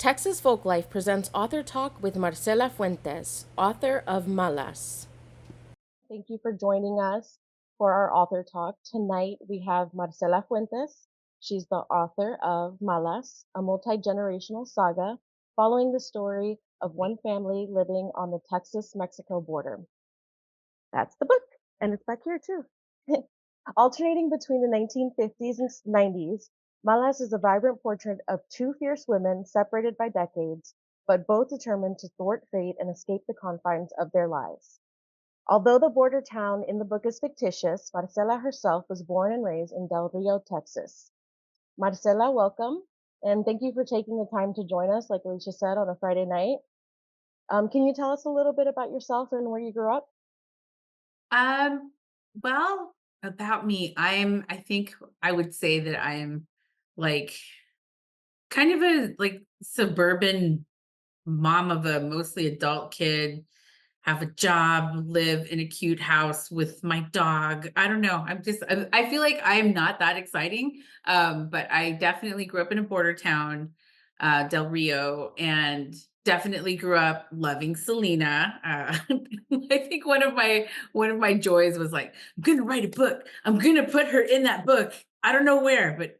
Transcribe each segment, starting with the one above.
Texas Folklife presents Author Talk with Marcela Fuentes, author of Malas. Thank you for joining us for our Author Talk. Tonight we have Marcela Fuentes. She's the author of Malas, a multi-generational saga following the story of one family living on the Texas-Mexico border. That's the book, and it's back here too. Alternating between the 1950s and 90s, Malas is a vibrant portrait of two fierce women separated by decades, but both determined to thwart fate and escape the confines of their lives. Although the border town in the book is fictitious, Marcela herself was born and raised in Del Rio, Texas. Marcela, welcome, and thank you for taking the time to join us, like Alicia said, on a Friday night. Can you tell us a little bit about yourself and where you grew up? Um, well, about me, I think I would say that I am like kind of a suburban mom of a mostly adult kid, have a job, live in a cute house with my dog. I don't know. I feel like I am not that exciting. But I definitely grew up in a border town, Del Rio, and definitely grew up loving Selena. I think one of my joys was like, I'm gonna write a book. I'm gonna put her in that book. I don't know where, but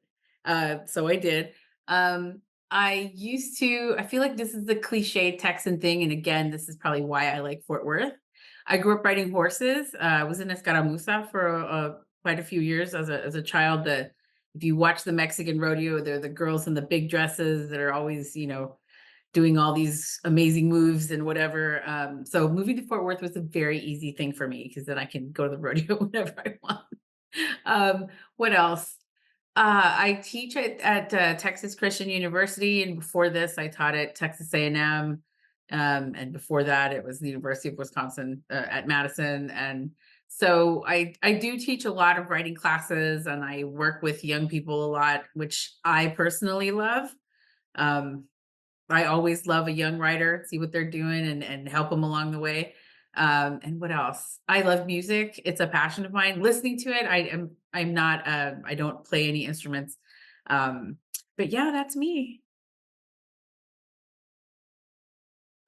so I did. Um, I feel like this is the cliche Texan thing. And again, this is probably why I like Fort Worth. I grew up riding horses. I was in Escaramuza for quite a few years as a child. If you watch the Mexican rodeo, they're the girls in the big dresses that are always, doing all these amazing moves and whatever. So moving to Fort Worth was a very easy thing for me because then I can go to the rodeo whenever I want. What else? I teach at Texas Christian University, and before this, I taught at Texas A&M, and before that, it was the University of Wisconsin at Madison. And so I do teach a lot of writing classes, and I work with young people a lot, which I personally love. Um, I always love a young writer, see what they're doing and help them along the way. And what else? I love music. It's a passion of mine. Listening to it, I'm not I don't play any instruments. Um, but yeah, that's me.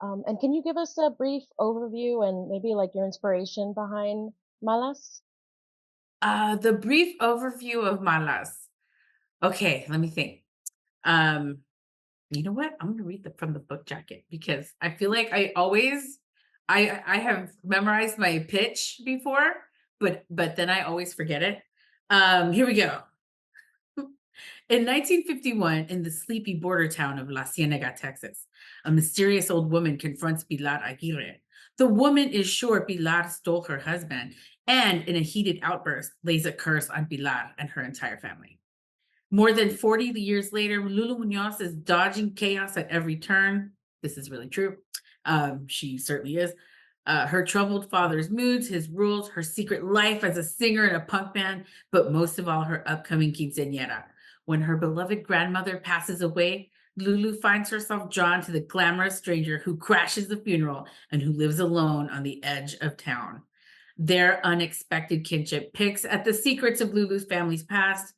And can you give us a brief overview and maybe like your inspiration behind Malas? The brief overview of Malas. Okay, let me think. Um, you know what? I'm gonna read from the book jacket because I feel like I have memorized my pitch before, but then I always forget it. Here we go. In 1951, in the sleepy border town of La Cienega, Texas, a mysterious old woman confronts Pilar Aguirre. The woman is sure Pilar stole her husband and, in a heated outburst, lays a curse on Pilar and her entire family. More than 40 years later, Lulu Munoz is dodging chaos at every turn. This is really true. She certainly is. Her troubled father's moods, his rules, her secret life as a singer in a punk band, but most of all, her upcoming quinceañera. When her beloved grandmother passes away, Lulu finds herself drawn to the glamorous stranger who crashes the funeral and who lives alone on the edge of town. Their unexpected kinship picks at the secrets of Lulu's family's past.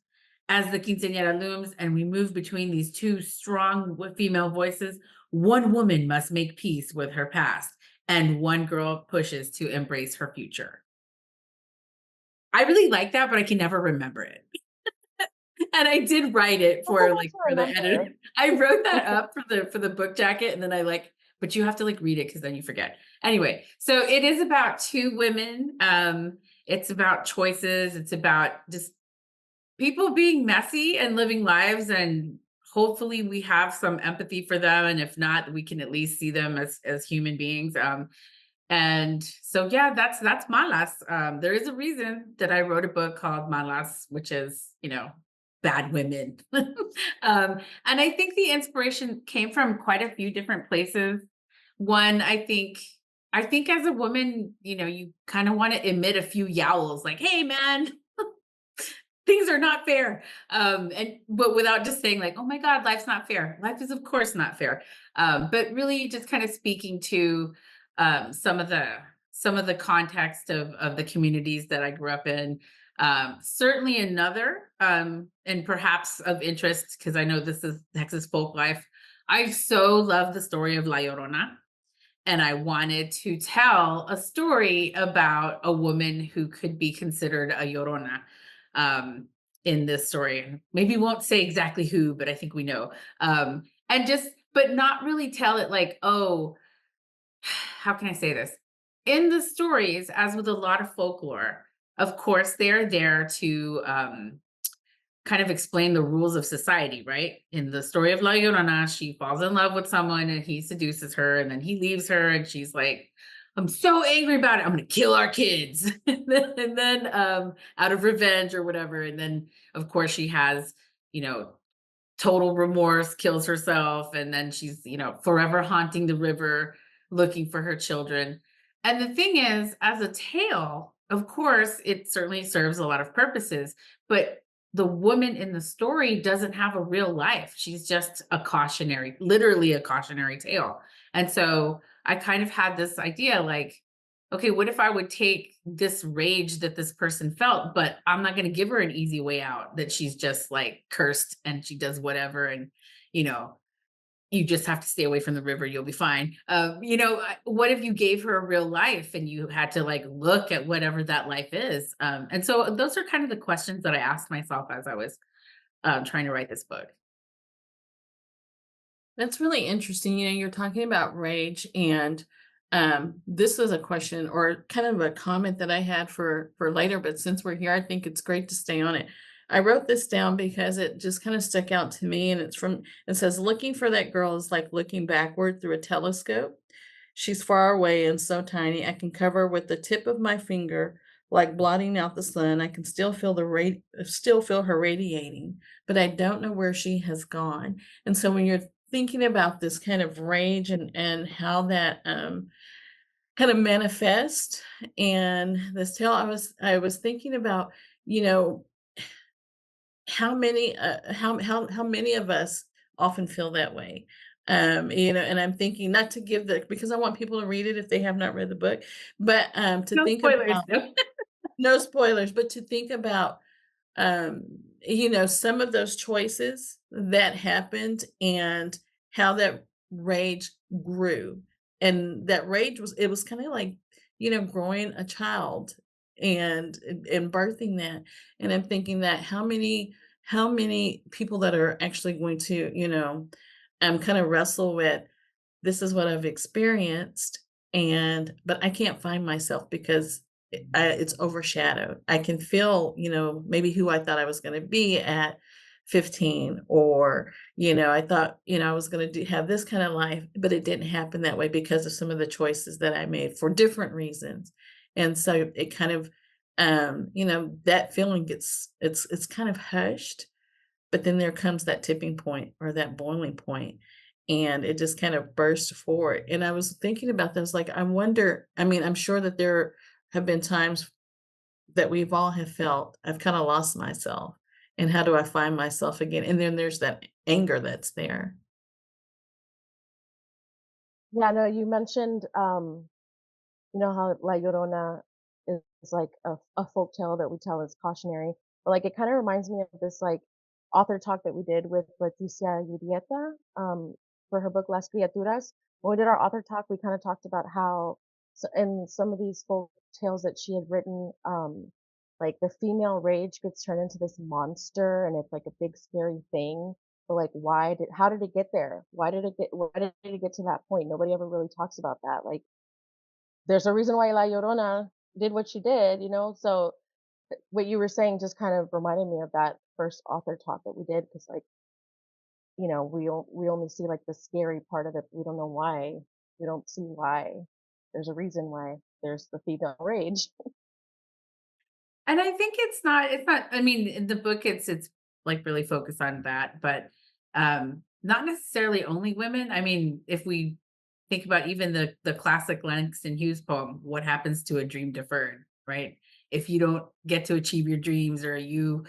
As the quinceañera looms and we move between these two strong female voices, one woman must make peace with her past, and one girl pushes to embrace her future. I really like that, but I can never remember it. And I did write it That's for enough like to for the editor. remember. I wrote that up for the book jacket, and then but you have to like read it because then you forget. Anyway, so it is about two women. It's about choices. It's about just people being messy and living lives, and hopefully we have some empathy for them, and if not, we can at least see them as human beings. And so yeah, that's Malas. There is a reason that I wrote a book called Malas, which is, bad women. And I think the inspiration came from quite a few different places. One, I think as a woman, you kind of want to emit a few yowls like, hey man, things are not fair. And but without just saying like, oh my God, life's not fair. Life is of course not fair. But really just kind of speaking to some of the context of the communities that I grew up in. Certainly another and perhaps of interest, because I know this is Texas folk life. I so love the story of La Llorona, and I wanted to tell a story about a woman who could be considered a Llorona, um, in this story. Maybe won't say exactly who, but I think we know. And just but not really tell it like, "Oh, how can I say this?" In the stories, as with a lot of folklore, of course, they're there to, kind of explain the rules of society, right? In the story of La Llorona, she falls in love with someone and he seduces her, and then he leaves her, and she's like, "I'm so angry about it. I'm going to kill our kids." And then, out of revenge or whatever. And then, of course, she has, you know, total remorse, kills herself, and then she's, forever haunting the river looking for her children. And the thing is, as a tale, of course, it certainly serves a lot of purposes, but the woman in the story doesn't have a real life. She's just a cautionary, literally a cautionary tale. And so I kind of had this idea like, okay, what if I would take this rage that this person felt, but I'm not going to give her an easy way out, that she's just like cursed and she does whatever. And, you know, you just have to stay away from the river. You'll be fine. What if you gave her a real life and you had to like look at whatever that life is? And so those are kind of the questions that I asked myself as I was trying to write this book. That's really interesting. You're talking about rage, and this was a question or kind of a comment that I had for later. But since we're here, I think it's great to stay on it. I wrote this down because it just kind of stuck out to me, and it says, "Looking for that girl is like looking backward through a telescope. She's far away and so tiny. I can cover her with the tip of my finger, like blotting out the sun. I can still feel her radiating, but I don't know where she has gone." And so when you're thinking about this kind of rage and how that kind of manifest and this tale, I was thinking about, you know, how many of us often feel that way. And I'm thinking not to give the because I want people to read it if they have not read the book, but to No think spoilers, about though. no spoilers, but to think about um, some of those choices that happened and how that rage grew. And that rage was kind of like, growing a child and birthing that. And I'm thinking that how many people that are actually going to, kind of wrestle with this is what I've experienced, but I can't find myself because it's overshadowed. I can feel, maybe who I thought I was gonna be at 15, or, I thought, I was gonna have this kind of life, but it didn't happen that way because of some of the choices that I made for different reasons. And so it kind of, that feeling it's kind of hushed, but then there comes that tipping point or that boiling point, and it just kind of bursts forward. And I was thinking about this, like, I wonder, I mean, I'm sure that there have been times that we've all have felt, I've kind of lost myself. And how do I find myself again? And then there's that anger that's there. Yeah, no, you mentioned, you know how La Llorona is like a folk tale that we tell as cautionary, but like it kind of reminds me of this like author talk that we did with Leticia Yurieta for her book Las Criaturas. When we did our author talk, we kind of talked about how in some of these folk tales that she had written, like the female rage gets turned into this monster and it's like a big scary thing. But like, how did it get there? Why did it get to that point? Nobody ever really talks about that. Like, there's a reason why La Llorona did what she did, you know? So what you were saying just kind of reminded me of that first author talk that we did because like, we only see like the scary part of it. We don't know why. We don't see why. There's a reason why there's the female rage. And I think it's not, I mean, in the book it's like really focused on that, but not necessarily only women. I mean, if we think about even the classic Langston Hughes poem, "What happens to a dream deferred," right? If you don't get to achieve your dreams, or you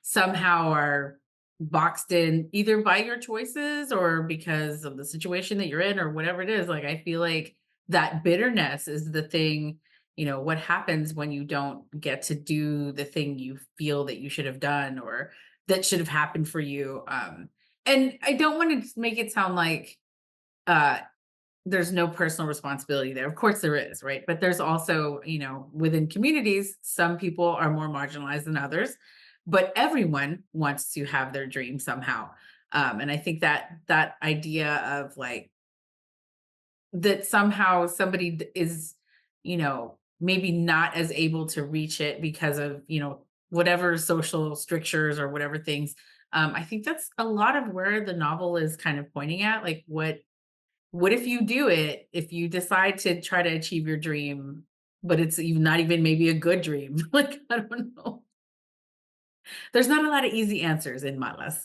somehow are boxed in either by your choices or because of the situation that you're in or whatever it is, like I feel like that bitterness is the thing. What happens when you don't get to do the thing you feel that you should have done or that should have happened for you? and I don't want to make it sound like uh there's no personal responsibility there. Of course there is, right? But there's also, within communities, some people are more marginalized than others, but everyone wants to have their dream somehow. And I think that idea of like that somehow somebody is, maybe not as able to reach it because of, whatever social strictures or whatever things. I think that's a lot of where the novel is kind of pointing at. Like, what if you do it, if you decide to try to achieve your dream, but it's even not even maybe a good dream? Like, I don't know. There's not a lot of easy answers in Malas.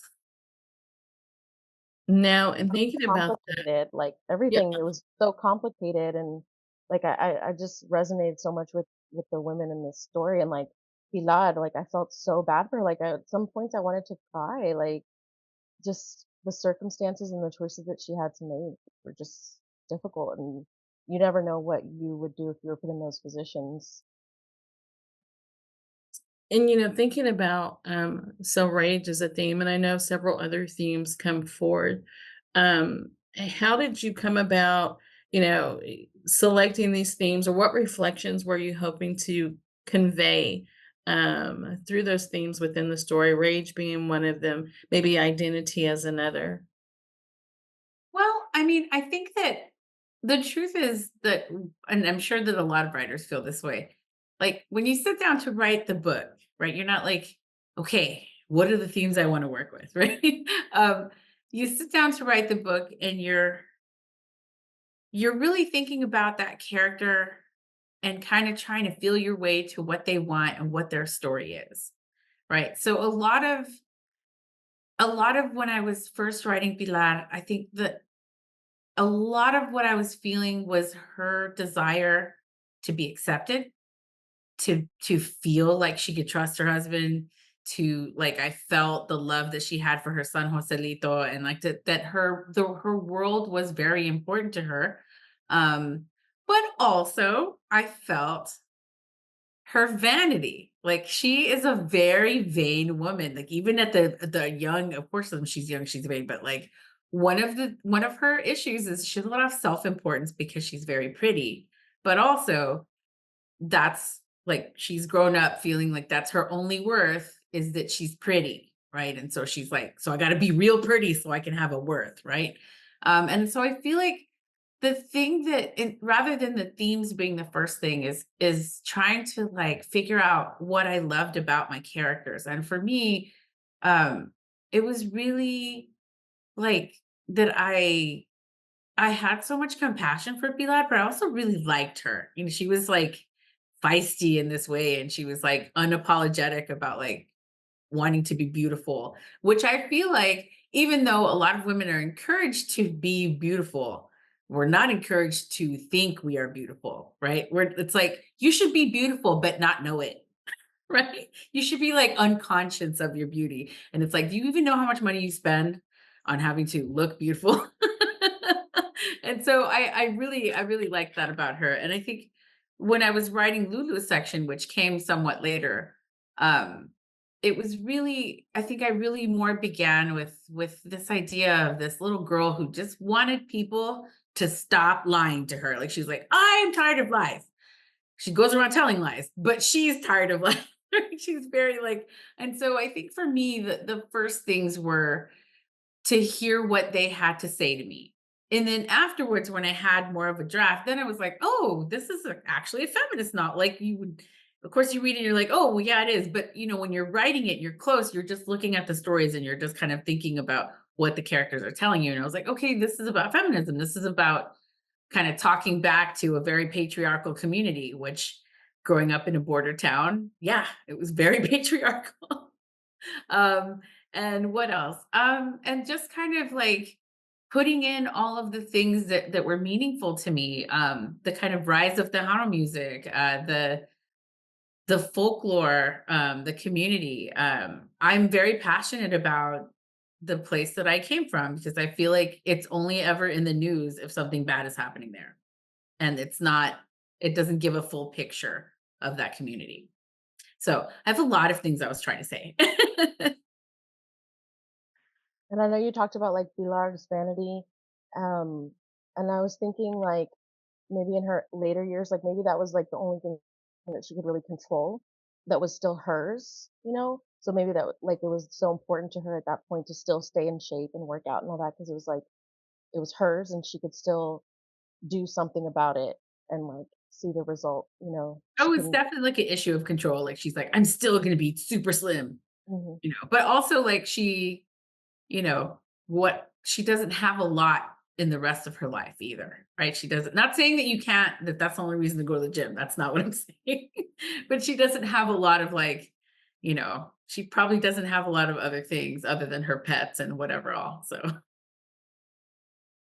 Now, and thinking about that, Complicated, like yeah, everything, it was so complicated, and like I just resonated so much with the women in this story, and like Pilar, like I felt so bad for her. Like at some points I wanted to cry, like just the circumstances and the choices that she had to make were just difficult, and you never know what you would do if you were put in those positions. and thinking about so rage is a theme, and I know several other themes come forward. How did you come about, selecting these themes, or what reflections were you hoping to convey through those themes within the story? Rage being one of them, maybe identity as another. Well, I mean, I think that the truth is that, and I'm sure that a lot of writers feel this way. Like when you sit down to write the book, right? You're not like, okay, what are the themes I want to work with, right? um, you sit down to write the book, and you're really thinking about that character and kind of trying to feel your way to what they want and what their story is, right? So a lot of when I was first writing Pilar, I think that a lot of what I was feeling was her desire to be accepted, to feel like she could trust her husband, to like I felt the love that she had for her son Joselito, and like that her world was very important to her. But also I felt her vanity. Like she is a very vain woman. Like even at the young, of course, when she's young, she's vain, but like one of her issues is she has a lot of self-importance because she's very pretty, but also that's like she's grown up feeling like that's her only worth is that she's pretty, right? And so she's like, so I got to be real pretty so I can have a worth, right? And so I feel like the thing that rather than the themes being the first thing is trying to like figure out what I loved about my characters. And for me, um, it was really like that I had so much compassion for Pilar, but I also really liked her. She was like feisty in this way, and she was like unapologetic about like wanting to be beautiful, which I feel like even though a lot of women are encouraged to be beautiful, we're not encouraged to think we are beautiful, right? It's like you should be beautiful but not know it. Right? You should be like unconscious of your beauty. And it's like, do you even know how much money you spend on having to look beautiful? And so I really like that about her. And I think when I was writing Lulu's section, which came somewhat later, um, it was really, I think I really more began with this idea of this little girl who just wanted people to stop lying to her. Like she's like, I'm tired of lies. She goes around telling lies, but she's tired of lies. She's very like, and so I think for me, the first things were to hear what they had to say to me. And then afterwards, when I had more of a draft, then I was like, oh, this is actually a feminist novel. Like you would, of course, you read it and you're like, oh, well, yeah, it is. But when you're writing it, you're close, you're just looking at the stories and you're just kind of thinking about what the characters are telling you. And I was like, okay, this is about feminism. This is about kind of talking back to a very patriarchal community, which growing up in a border town, yeah, it was very patriarchal. um, and what else? And just kind of like putting in all of the things that were meaningful to me. The kind of rise of Tejano music, the folklore, the community. I'm very passionate about the place that I came from because I feel like it's only ever in the news if something bad is happening there. And it doesn't give a full picture of that community. So I have a lot of things I was trying to say. And I know you talked about like Pilar's vanity, um, and I was thinking like maybe in her later years, like maybe that was like the only thing that she could really control that was still hers, you know? So maybe that like it was so important to her at that point to still stay in shape and work out and all that because it was like it was hers and she could still do something about it and like see the result, you know? She Oh, it's couldn't. definitely like an issue of control. Like she's like, I'm still gonna be super slim, Mhm. but also like you know, what she doesn't have a lot in the rest of her life either, right? She doesn't, not saying that you can't, that's the only reason to go to the gym. That's not what I'm saying. But she doesn't have a lot of like, she probably doesn't have a lot of other things other than her pets and whatever all. So,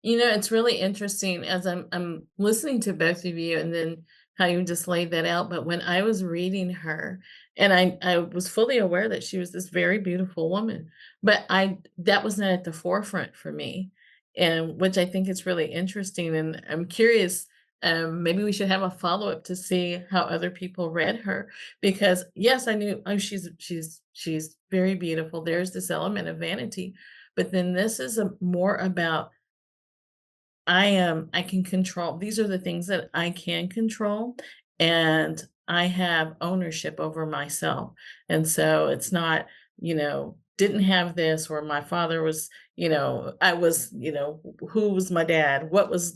It's really interesting as I'm listening to both of you and then how you just laid that out. But when I was reading her, and I was fully aware that she was this very beautiful woman, but I that was not at the forefront for me, and which I think is really interesting. And I'm curious, maybe we should have a follow-up to see how other people read her. Because yes, I knew, oh, she's very beautiful. There's this element of vanity, but then this is more about I can control, these are the things that I can control, and I have ownership over myself. And so it's not, didn't have this, or my father was, I was, who was my dad? What was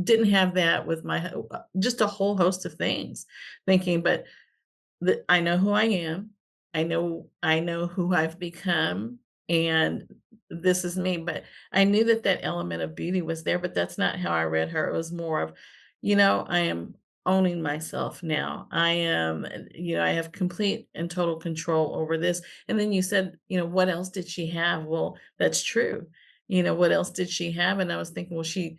didn't have that with my just a whole host of things. Thinking, but I know who I am. I know who I've become, and this is me. But I knew that that element of beauty was there, but that's not how I read her. It was more of, I am owning myself now. I am, I have complete and total control over this. And then you said, what else did she have? Well, that's true. What else did she have? And I was thinking, well, she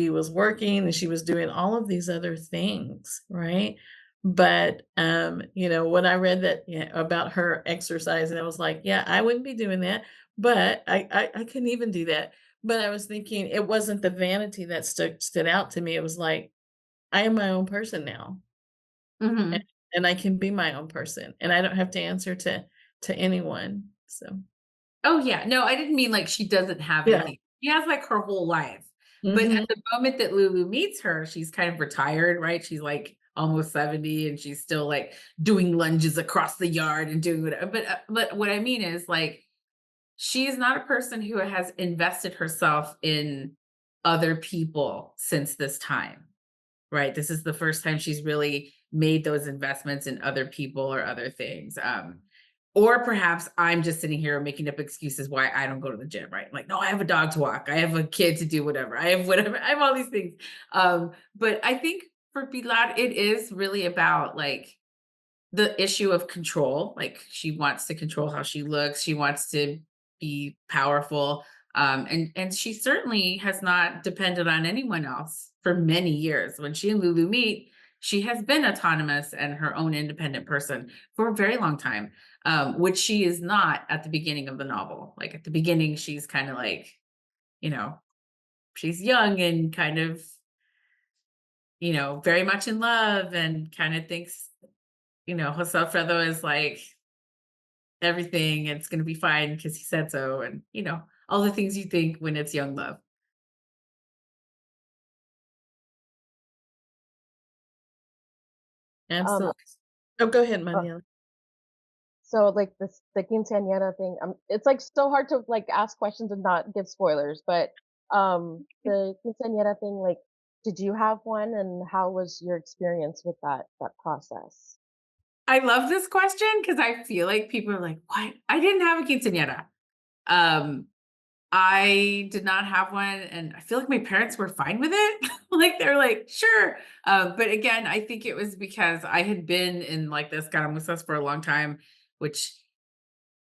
was working and she was doing all of these other things, right? But when I read that, about her exercising, I was like, yeah, I wouldn't be doing that, but I couldn't even do that. But I was thinking it wasn't the vanity that stood out to me. It was like, I am my own person now, and, mhm. and I can be my own person, and I don't have to answer to anyone. So Oh, yeah. No, I didn't mean like she doesn't have yeah. anything. She has like her whole life. But at Hmm. the moment that Lulu meets her, she's kind of retired, right? She's like almost 70 and she's still like doing lunges across the yard and doing whatever. But what I mean is like she is not a person who has invested herself in other people since this time. Right? This is the first time she's really made those investments in other people or other things. Or perhaps I'm just sitting here making up excuses why I don't go to the gym, right? Like, no, I have a dog to walk. I have a kid to do whatever. I have whatever. I have all these things. But I think for Pilar, it is really about like the issue of control. Like she wants to control how she looks. She wants to be powerful. And she certainly has not depended on anyone else for many years. When she and Lulu meet, she has been autonomous and her own independent person for a very long time, which she is not at the beginning of the novel. Like at the beginning, she's kind of like, you know, she's young and kind of, very much in love and kind of thinks, Jose Alfredo is like everything, it's gonna be fine because he said so, and, all the things you think when it's young love. Um, Absolutely. Oh, go ahead, uh, Manuel. so like this the quinceañera thing, it's like so hard to like ask questions and not give spoilers, but the quinceañera thing, like, did you have one and how was your experience with that process? I love this question because I feel like people are like, "What? I didn't have a quinceañera." Um, I did not have one, and I feel like my parents were fine with it. Like, they're like, "Sure." But again, I think it was because I had been in, like, this escaramusas for a long time, which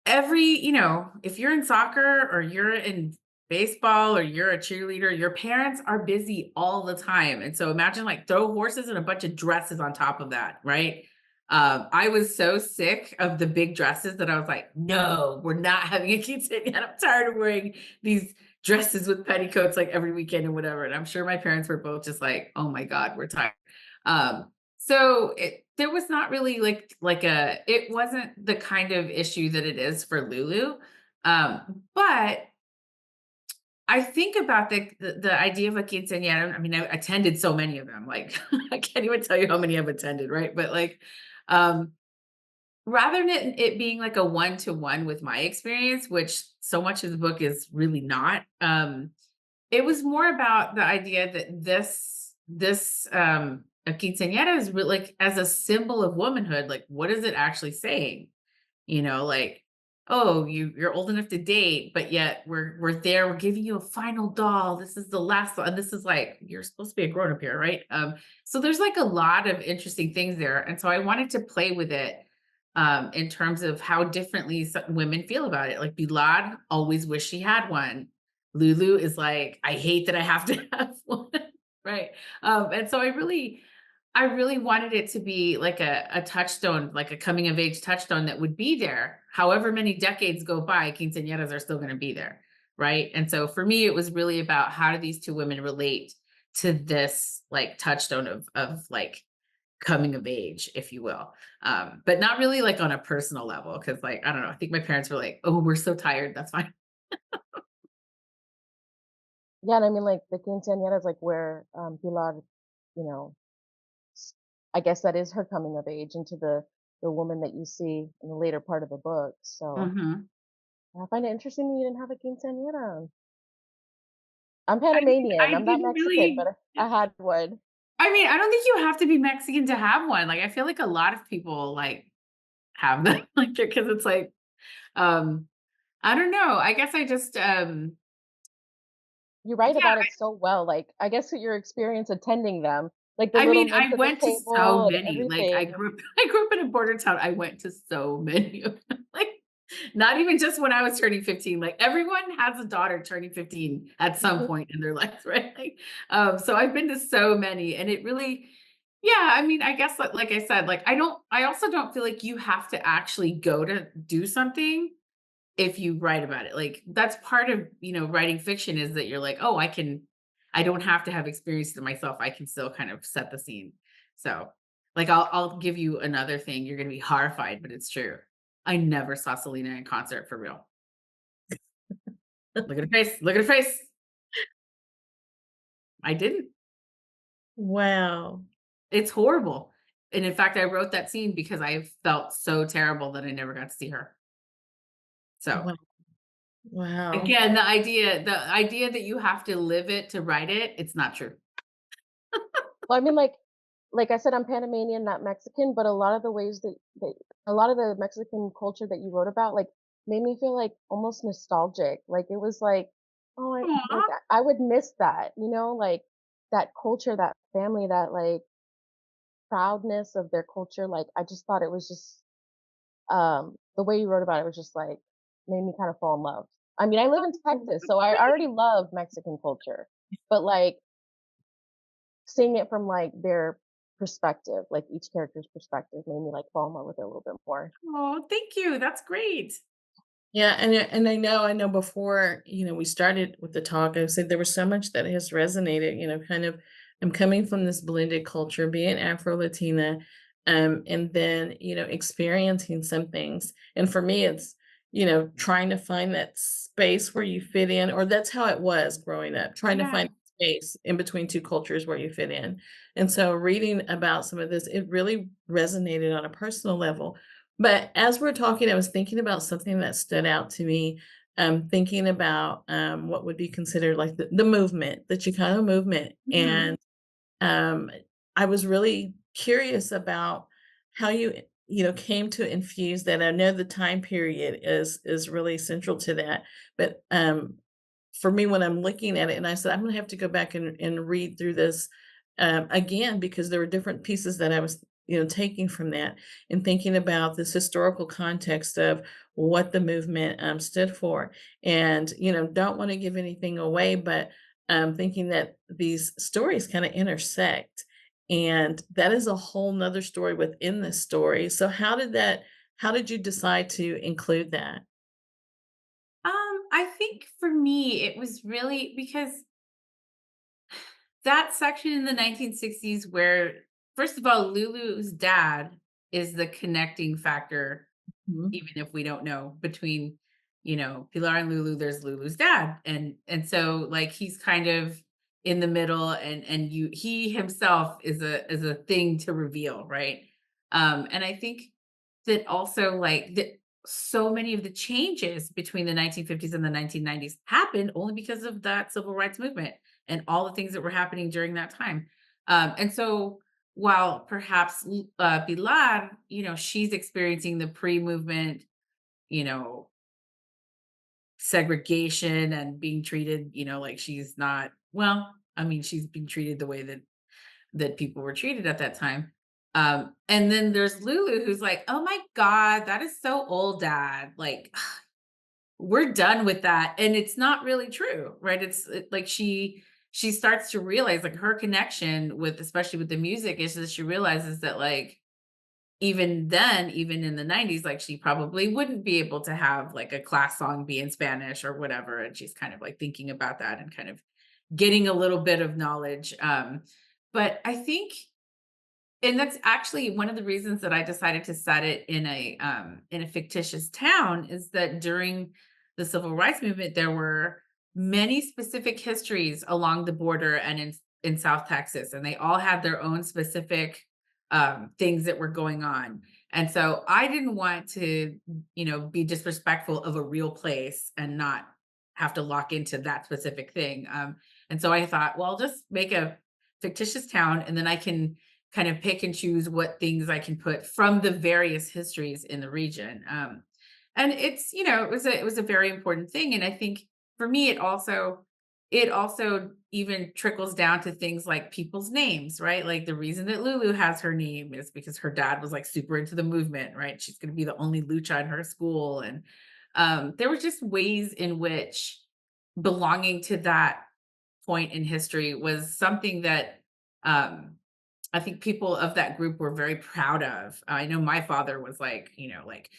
if you're in soccer or you're in baseball or you're a cheerleader, your parents are busy all the time. And so imagine like throw horses and a bunch of dresses on top of that, right? I was so sick of the big dresses that I was like, no, we're not having a quinceañera. I'm tired of wearing these dresses with petticoats like every weekend and whatever. And I'm sure my parents were both just like, oh my God, we're tired. There was not really it wasn't the kind of issue that it is for Lulu. But I think about the idea of a quinceañera. I mean, I attended so many of them. Like, I can't even tell you how many I've attended, right? But like, um, rather than it being like a one-to-one with my experience, which so much of the book is really not, it was more about the idea that this a quinceañera is really like as a symbol of womanhood. Like, what is it actually saying? Like, oh, you're old enough to date, but yet we're there, we're giving you a final doll. This is the last one. This is like you're supposed to be a grown up here, right? So there's like a lot of interesting things there. And so I wanted to play with it in terms of how differently women feel about it. Like Bilal always wished she had one. Lulu is like, I hate that I have to have one. Right. And so I really wanted it to be like a touchstone, like a coming of age touchstone that would be there. However many decades go by, quinceañeras are still going to be there. Right. And so for me, it was really about how do these two women relate to this like touchstone of like coming of age, if you will. But not really like on a personal level. Cause like, I don't know, I think my parents were like, oh, we're so tired. That's fine. Yeah, and I mean, like, the quinceañera is, like, where, Pilar, you know, s I guess that is her coming of age into the woman that you see in the later part of the book, so Mhm. I find it interesting that you didn't have a quinceañera. I'm I Panamanian, I'm not didn't Mexican, really but I had one. I mean, I don't think you have to be Mexican to have one. Like, I feel like a lot of people like have that, like, because it's like, um, I don't know. I guess I just, You write yeah. about it so well, like, I guess your experience attending them, like, the I little mean, notes I at the went to so table and many. Like, I everything. grew up, I grew up in a border town. I went to so many of them. Like, not even just when I was turning 15. Like, everyone has a daughter turning 15 at some point in their life, right? Like, so I've been to so many, and it really, yeah. I mean, I guess like I said, like I also don't feel like you have to actually go to do something if you write about it. Like that's part of, writing fiction is that you're like, "Oh, I don't have to have experienced it myself. I can still kind of set the scene." So, like I'll give you another thing. You're going to be horrified, but it's true. I never saw Selena in concert for real. Look at her face. Look at her face. I didn't. Wow. It's horrible. And in fact, I wrote that scene because I felt so terrible that I never got to see her. So, Wow. Wow. again, the idea that you have to live it to write it, it's not true. Well, I mean, like I said, I'm Panamanian, not Mexican, but a lot of the ways that a lot of the Mexican culture that you wrote about, like, made me feel like almost nostalgic. Like it was like, oh, Aw. I would miss that, like that culture, that family, that like proudness of their culture. Like I just thought it was just the way you wrote about it was just like made me kind of fall in love. I mean, I live in Texas, so I already love Mexican culture, but like seeing it from, like, their perspective, like, each character's perspective made me, like, fall in love with it a little bit more. Oh, thank you. That's great. Yeah, and I know before, we started with the talk, I said there was so much that has resonated, kind of I'm coming from this blended culture, being Afro-Latina, and then, experiencing some things. And for me, it's, trying to find that space where you fit in, or that's how it was growing up, trying to Yeah. find space in between two cultures where you fit in. And so reading about some of this, it really resonated on a personal level, but as we're talking, I was thinking about something that stood out to me. Thinking about what would be considered like the movement, the Chicano movement. Mhm. And um, I was really curious about how you came to infuse that. I know the time period is really central to that, but for me, when I'm looking at it, and I said, I'm gonna have to go back and read through this again because there were different pieces that I was, taking from that and thinking about this historical context of what the movement stood for. And, don't want to give anything away, but thinking that these stories kind of intersect. And that is a whole nother story within this story. So how did you decide to include that? I think for me, it was really because that section in the 1960s where, first of all, Lulu's dad is the connecting factor, Mhm. even if we don't know, between, Pilar and Lulu, there's Lulu's dad. And so like he's kind of in the middle, and he himself is a thing to reveal, right? And I think that also like that so many of the changes between the 1950s and the 1990s happened only because of that civil rights movement and all the things that were happening during that time. And so while perhaps Pilar, she's experiencing the pre-movement, you know, segregation and being treated, like she's not, well, I mean, she's being treated the way that people were treated at that time. And then there's Lulu who's like, "Oh my God, that is so old, dad. Like, we're done with that." And it's not really true, right? Like she starts to realize like her connection with, especially with the music, is that she realizes that like even then, even in the 90s, like she probably wouldn't be able to have like a class song be in Spanish or whatever. And she's kind of like thinking about that and kind of getting a little bit of knowledge. But I think, and that's actually one of the reasons that I decided to set it in a fictitious town, is that during the civil rights movement, there were many specific histories along the border and in South Texas, and they all had their own specific things that were going on. And so I didn't want to, be disrespectful of a real place and not have to lock into that specific thing. And so I thought, well, I'll just make a fictitious town, and then I can kind of pick and choose what things I can put from the various histories in the region. And it's, it was a very important thing. And I think for me, it also even trickles down to things like people's names, right? Like the reason that Lulu has her name is because her dad was like super into the movement, right? She's going to be the only lucha in her school. And there were just ways in which belonging to that point in history was something that I think people of that group were very proud of. I know my father was like, like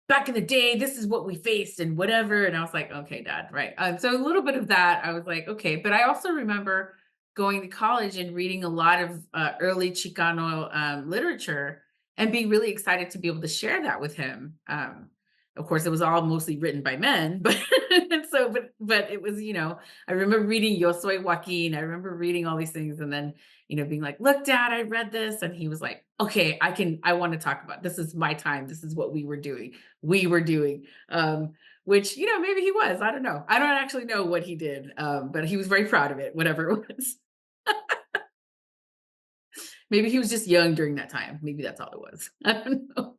back in the day, this is what we faced and whatever. And I was like, okay, dad, right. So a little bit of that, I was like, okay. But I also remember going to college and reading a lot of early Chicano literature and being really excited to be able to share that with him. Of course, it was all mostly written by men, but and so, but it was, I remember reading Yo Soy Joaquin. I remember reading all these things, and then, being like, "Look, Dad, I read this," and he was like, "Okay, I want to talk about this. Is my time. This is what we were doing. Which, maybe he was. I don't know. I don't actually know what he did, but he was very proud of it, whatever it was. Maybe he was just young during that time. Maybe that's all it was. I don't know.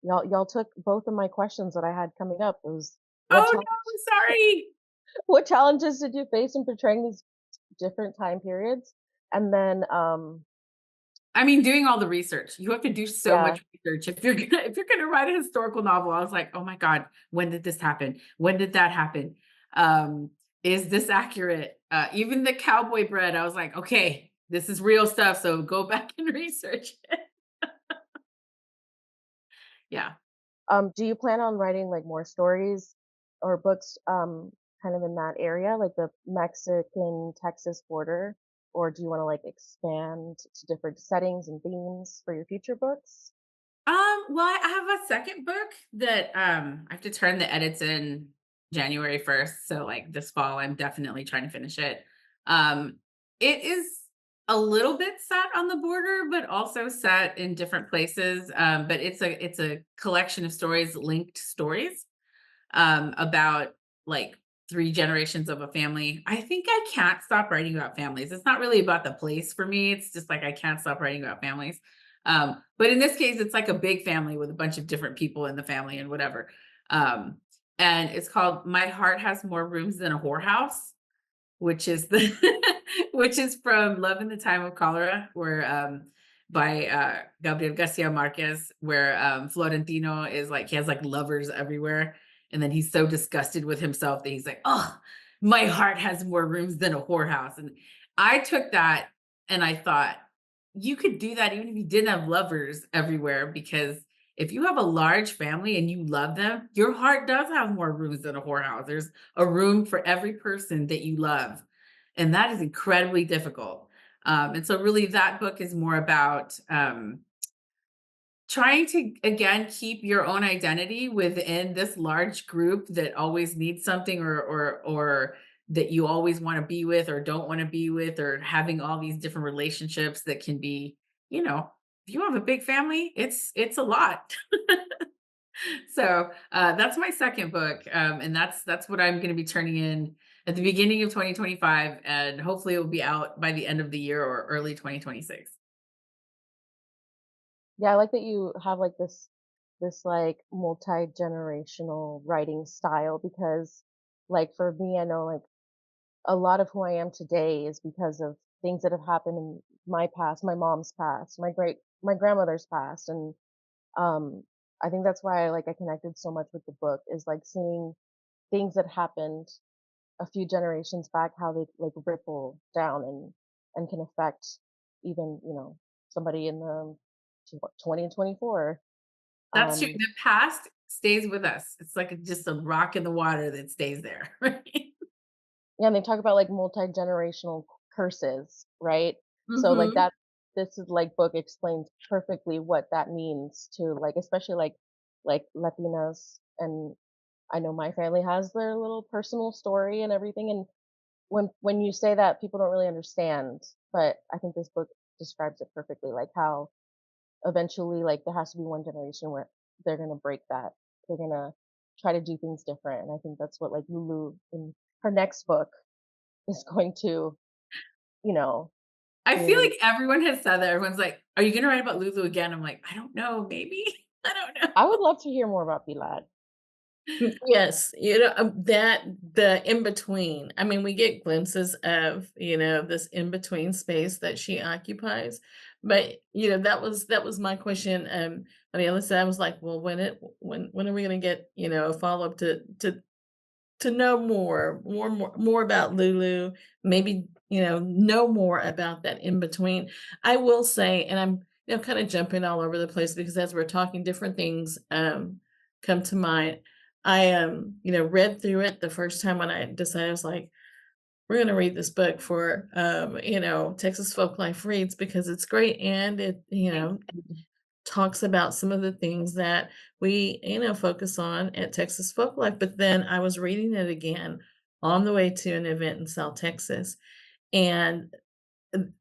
Y'all took both of my questions that I had coming up. It was what Oh no, challenge, I'm sorry. what challenges did you face in portraying these different time periods? And then I mean, doing all the research. You have to do so yeah, much research if you're gonna write a historical novel. I was like, oh my God, when did this happen? When did that happen? Is this accurate? Even the cowboy bread, I was like, okay, this is real stuff. So go back and research it. Yeah. do you plan on writing like more stories or books kind of in that area, like the Mexican Texas border? Or do you want to like expand to different settings and themes for your future books? Well, I have a second book that I have to turn the edits in January 1st. So like this fall, I'm definitely trying to finish it. It is a little bit set on the border, but also set in different places. But it's a collection of stories, linked stories, about like three generations of a family. I think I can't stop writing about families. It's not really about the place for me. It's just like I can't stop writing about families. But in this case, it's like a big family with a bunch of different people in the family and whatever. Um, and it's called My Heart Has More Rooms Than a Whorehouse, which is the which is from Love in the Time of Cholera, where by Gabriel Garcia Marquez, where Florentino is like he has like lovers everywhere, and then he's so disgusted with himself that he's like, "Oh, my heart has more rooms than a whorehouse." And I took that and I thought, you could do that even if you didn't have lovers everywhere, because if you have a large family and you love them, your heart does have more rooms than a whorehouse. There's a room for every person that you love. And that is incredibly difficult. And so really that book is more about trying to again keep your own identity within this large group that always needs something or that you always want to be with or don't want to be with, or having all these different relationships that can be, you know, if you have a big family, it's a lot. So that's my second book, and that's what I'm going to be turning in at the beginning of 2025, and hopefully it will be out by the end of the year or early 2026. Yeah, I like that you have like this like multi-generational writing style because like for me, I know like a lot of who I am today is because of things that have happened in my past, my mom's past, my grandmother's past. And um I think that's why I connected so much with the book is like seeing things that happened a few generations back, how they like ripple down and can affect even, somebody in the 20 and 24. That's true. Um, The past stays with us. It's like just a rock in the water that stays there, right? yeah, and they talk about like multi-generational curses, right? So like Mhm. that this is like book explains perfectly what that means to like especially like Latinas, and I know my family has their little personal story and everything, and when you say that people don't really understand, but I think this book describes it perfectly, like how eventually like there has to be one generation where they're gonna break that. They're gonna try to do things different. And I think that's what like Lulu in her next book is going to, you know, I be feel able to. like everyone has said that. Everyone's like, "Are you gonna write about Lulu again?" I'm like, "I don't know, maybe." I don't I know. would love to hear more about Bilad. Yes, that the in between. I mean, we get glimpses of, this in between space that she occupies. But, that was my question. I mean, listen, I was like, well, when are we gonna get, a follow-up to know more about Lulu, maybe, know more about that in between. I will say, and I'm, kind of jumping all over the place because as we're talking, different things come to mind. I read through it the first time when I decided I was like, we're going to read this book for Texas Folklife Reads because it's great and it Thanks. talks about some of the things that we, focus on at Texas Folklife. But then I was reading it again on the way to an event in South Texas. And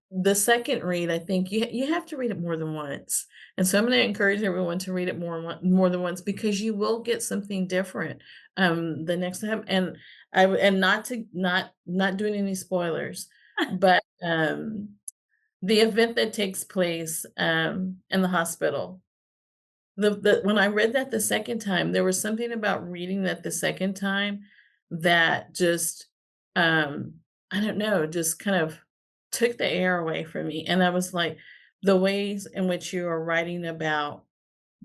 the second read, I think you have to read it more than once. And so I'm going to encourage everyone to read it more than once because you will get something different the next time. And and not doing any spoilers, but the event that takes place in the hospital, the when I read that the second time, there was something about reading that the second time that just, um, I don't know, just kind of took the air away from me, and I was like, the ways in which you are writing about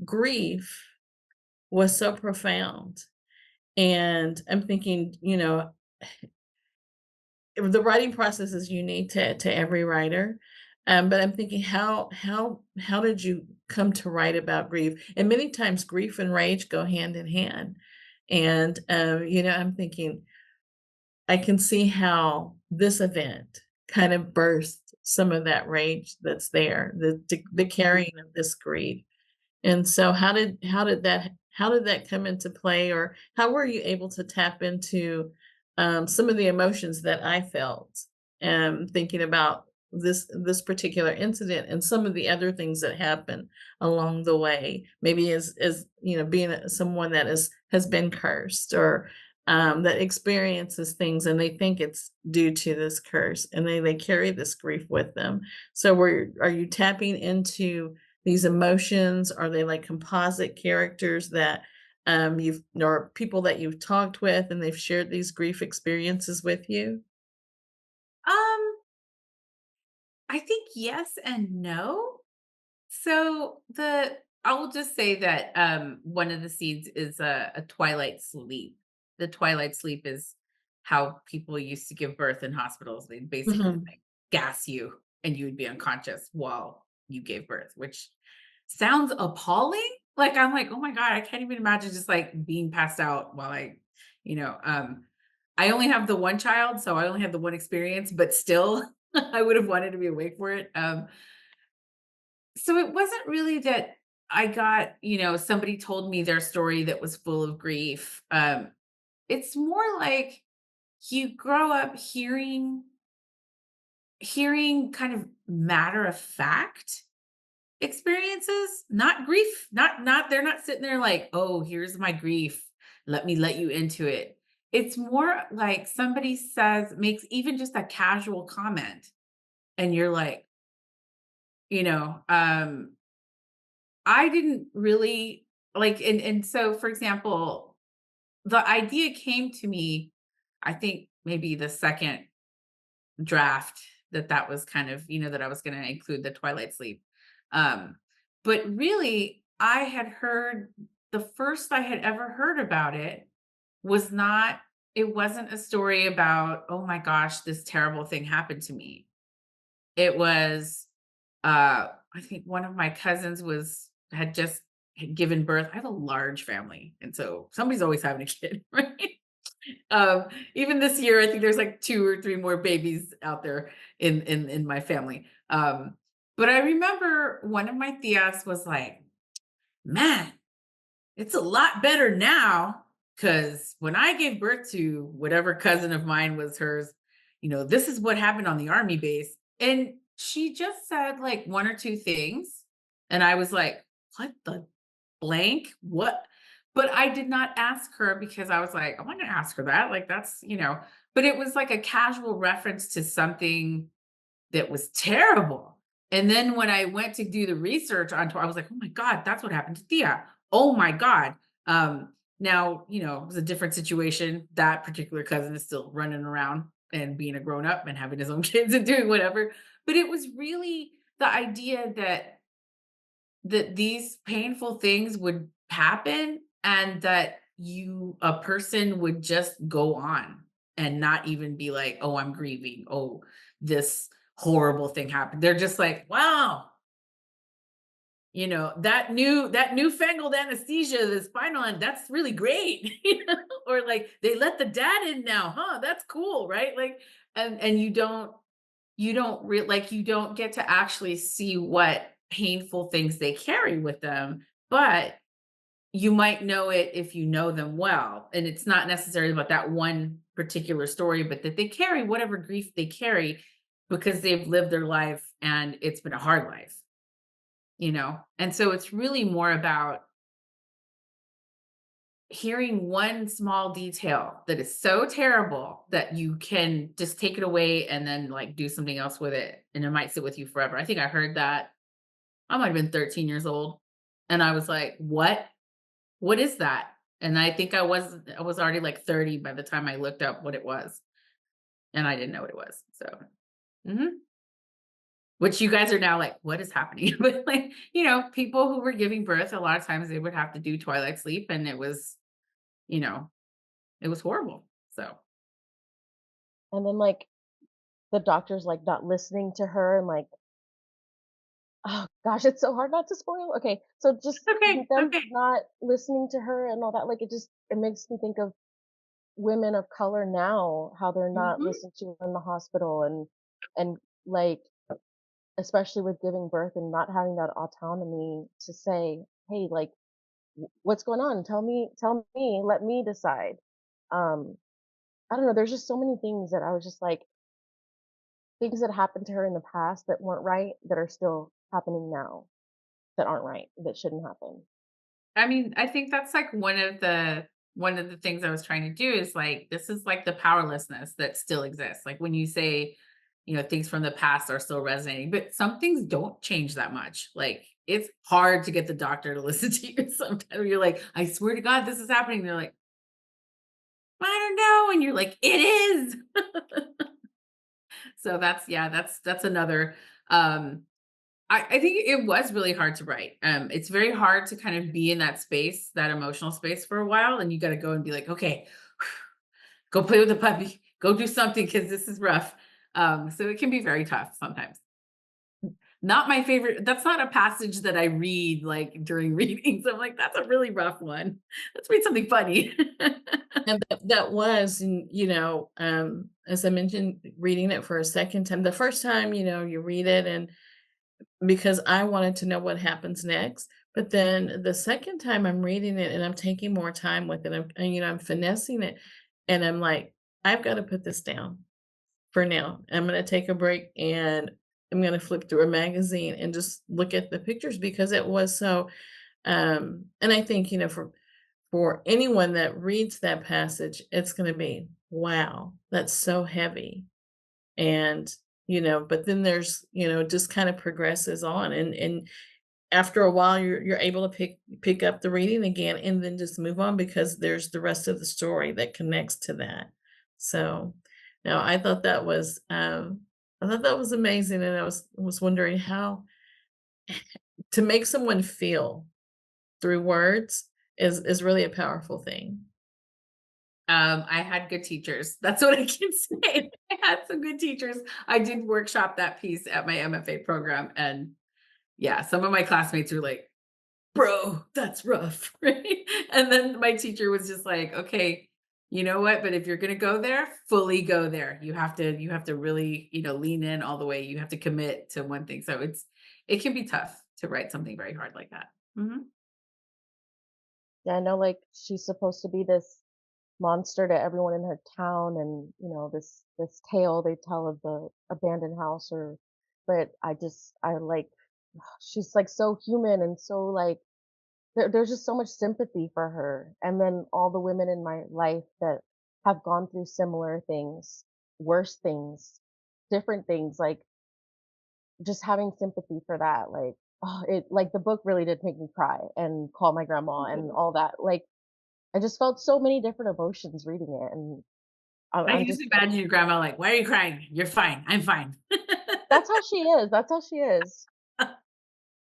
grief was so profound, and I'm thinking, the writing process is unique to every writer. But I'm thinking, how did you come to write about grief? And many times, grief and rage go hand in hand. And I'm thinking, I can see how this event kind of burst some of that rage that's there, the carrying of this grief. And so how did that come into play, or how were you able to tap into, some of the emotions that I felt, thinking about this particular incident and some of the other things that happened along the way? Maybe as being someone that has been cursed or that experiences things and they think it's due to this curse and they carry this grief with them. So are you tapping into these emotions? Are they like composite characters that you've or people that you've talked with and they've shared these grief experiences with you? Um, I think yes and no. So I will just say that one of the seeds is a twilight sleep. The twilight sleep is how people used to give birth in hospitals. They'd basically Mhm. like gas you and you would be unconscious while you gave birth, which sounds appalling. Like I'm like, oh my God, I can't even imagine just like being passed out while you know, um, I only have the one child, so I only have the one experience, but still I would have wanted to be awake for it. So it wasn't really that I got, somebody told me their story that was full of grief. It's more like you grow up hearing kind of matter of fact experiences, not grief, not they're not sitting there like, "Oh, here's my grief. Let me let you into it." It's more like somebody makes even just a casual comment and you're like, you know, I didn't really like and so for example, the idea came to me, I think maybe the second draft that was kind of, that I was going to include the twilight sleep. Um, but really, I had heard the first I had ever heard about it was not, it wasn't a story about, oh my gosh, this terrible thing happened to me. It was, I think one of my cousins had given birth. I have a large family. And so somebody's always having a kid, right? Um, Even this year, I think there's like 2 or 3 more babies out there in my family. But I remember one of my tias was like, "Man, it's a lot better now because when I gave birth to whatever cousin of mine was hers, this is what happened on the army base." And she just said like 1 or 2 things, and I was like, "What the blank? What?" But I did not ask her because I was like, "I want to ask her that." Like that's. But it was like a casual reference to something that was terrible. And then when I went to do the research onto, I was like, "Oh my God, that's what happened to Tia. Oh my God." Now, it was a different situation. That particular cousin is still running around and being a grown up and having his own kids and doing whatever. But it was really the idea that these painful things would happen and that a person would just go on and not even be like, "Oh, I'm grieving. Oh, this horrible thing happened." They're just like, "Wow, that newfangled anesthesia, the spinal, and that's really great." Or like, "They let the dad in now, huh? That's cool." Right. Like, and you don't get to actually see what painful things they carry with them, but you might know it if you know them well. And it's not necessarily about that one particular story, but that they carry whatever grief they carry because they've lived their life and it's been a hard life. And so it's really more about hearing one small detail that is so terrible that you can just take it away and then like do something else with it and it might sit with you forever. I think I heard that. I might have been 13 years old and I was like, what is that?" And I think I was already like 30 by the time I looked up what it was and I didn't know what it was. So, mhm. Which you guys are now like, "What is happening?" But like, people who were giving birth, a lot of times they would have to do twilight sleep and you know, it was horrible. So, And then like the doctor's like not listening to her and like, oh gosh, it's so hard not to spoil. Okay, so just okay, them okay. not listening to her and all that, like it makes me think of women of color now, how they're not Mhm. listened to in the hospital and like especially with giving birth and not having that autonomy to say, hey, like what's going on? Tell me, let me decide. Um, I don't know, there's just so many things that I was just like things that happened to her in the past that weren't right that are still happening now that aren't right, that shouldn't happen. I mean, I think that's like one of the things I was trying to do is like this is like the powerlessness that still exists. Like when you say, things from the past are still resonating, but some things don't change that much. Like it's hard to get the doctor to listen to you sometimes. You're like, "I swear to God, this is happening." They're like, "I don't know." And you're like, "It is." So that's another um I think it was really hard to write. It's very hard to kind of be in that space, that emotional space for a while, and you got to go and be like, "Okay, go play with the puppy, go do something because this is rough." So it can be very tough sometimes. Not my favorite. That's not a passage that I read like during readings. I'm like, "That's a really rough one. Let's read something funny." And that was, and, as I mentioned, reading it for a second time. The first time, you read it and because I wanted to know what happens next. But then the second time I'm reading it and I'm taking more time with it, I'm finessing it, and I'm like, I've got to put this down for now. I'm going to take a break and I'm going to flip through a magazine and just look at the pictures because it was so. And I think for anyone that reads that passage, it's going to be wow, that's so heavy, and but then there's just kind of progresses on, and after a while you're able to pick up the reading again and then just move on because there's the rest of the story that connects to that. So now I thought that was amazing, and I was wondering how to make someone feel through words is really a powerful thing. I had good teachers. That's what I can say. I had some good teachers. I did workshop that piece at my MFA program, and yeah, some of my classmates were like, "Bro, that's rough." Right? And then my teacher was just like, "Okay, you know what? But if you're gonna go there, fully go there. You have to really, lean in all the way. You have to commit to one thing." So it can be tough to write something very hard like that. Mhm. Yeah, I know, like, she's supposed to be this monster to everyone in her town, and, this tale they tell of the abandoned house, but I like, she's, like, so human and so, like, there's just so much sympathy for her, and then all the women in my life that have gone through similar things, worse things, different things, like, just having sympathy for that, like, oh, it like, the book really did make me cry and call my grandma and all that, like, I just felt so many different emotions reading it, and I I'm can just just imagine your grandma like, "Why are you crying? You're fine. I'm fine." that's how she is.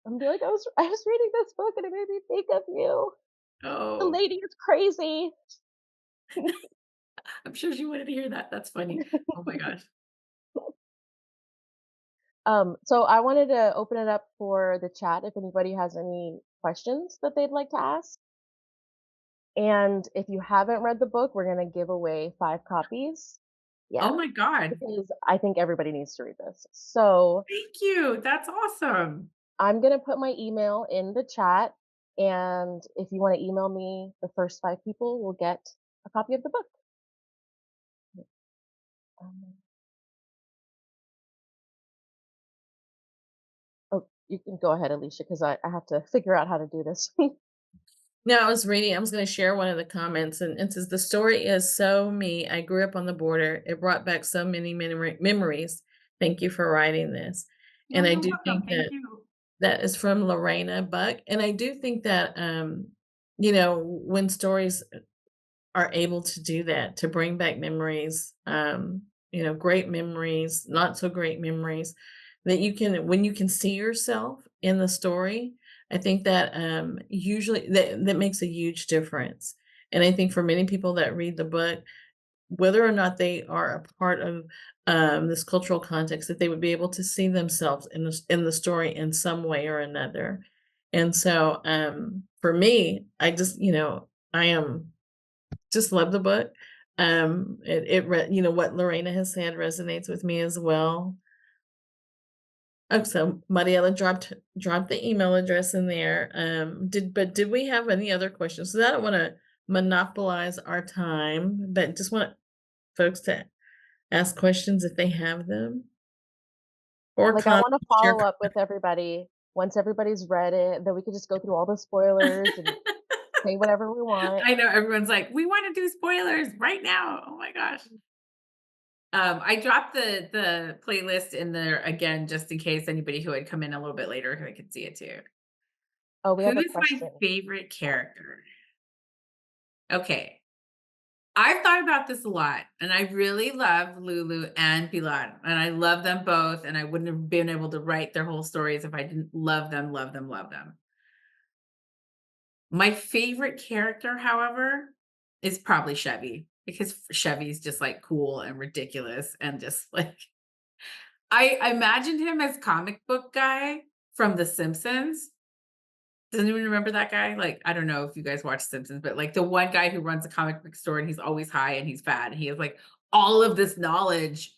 I'm be like, I was reading this book and it made me think of you. The Oh, lady is crazy." I'm sure she wanted to hear that. That's funny. Oh my gosh. So I wanted to open it up for the chat if anybody has any questions that they'd like to ask. And if you haven't read the book, we're gonna give away 5 copies. Yeah, Oh my god. because I think everybody needs to read this. So Thank you. That's awesome. I'm gonna put my email in the chat, and if you want to email me, the first 5 people will get a copy of the book. Um, oh, you can go ahead, Alicia, because I have to figure out how to do this. No, I was going to share one of the comments, and it says, the story is so me. I grew up on the border. It brought back so many memories. Thank you for writing this. No, And I you're do welcome. think Thank that you. that is from Lorena Buck. And I do think that, when stories are able to do that, to bring back memories, great memories, not so great memories, that when you can see yourself in the story, I think that usually that makes a huge difference. And I think for many people that read the book, whether or not they are a part of this cultural context, that they would be able to see themselves in the story in some way or another. And so for me, I am just love the book. What Lorena has said resonates with me as well. Oh, so Mariela dropped the email address in there. Did we have any other questions? So I don't want to monopolize our time, but just want folks to ask questions if they have them or Like, I comments. want to Share. follow up with everybody once everybody's read it, then we could just go through all the spoilers and say whatever we want. I know everyone's like, "We wanna do spoilers right now." Oh my gosh. I dropped the playlist in there again just in case anybody who had come in a little bit later who could see it too. Oh, we have a Who's my question. favorite character? Okay. I've thought about this a lot, and I really love Lulu and Bilal, and I love them both, and I wouldn't have been able to write their whole stories if I didn't love them, love them, love them. My favorite character, however, is probably Chevy because Chevy's just like cool and ridiculous and just like I imagined him as comic book guy from The Simpsons. Doesn't even remember that guy? Like, I don't know if you guys watch Simpsons, but like the one guy who runs a comic book store and he's always high and he's fat and he has like all of this knowledge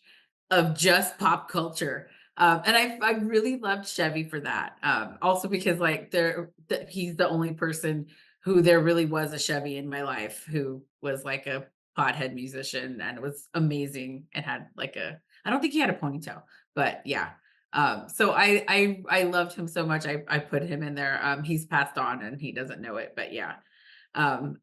of just pop culture. And I really loved Chevy for that. Also because like he's the only person who there really was a Chevy in my life who was like a pothead musician and was amazing and had like I don't think he had a ponytail, but yeah. So I loved him so much. I put him in there. He's passed on and he doesn't know it, but yeah. Um,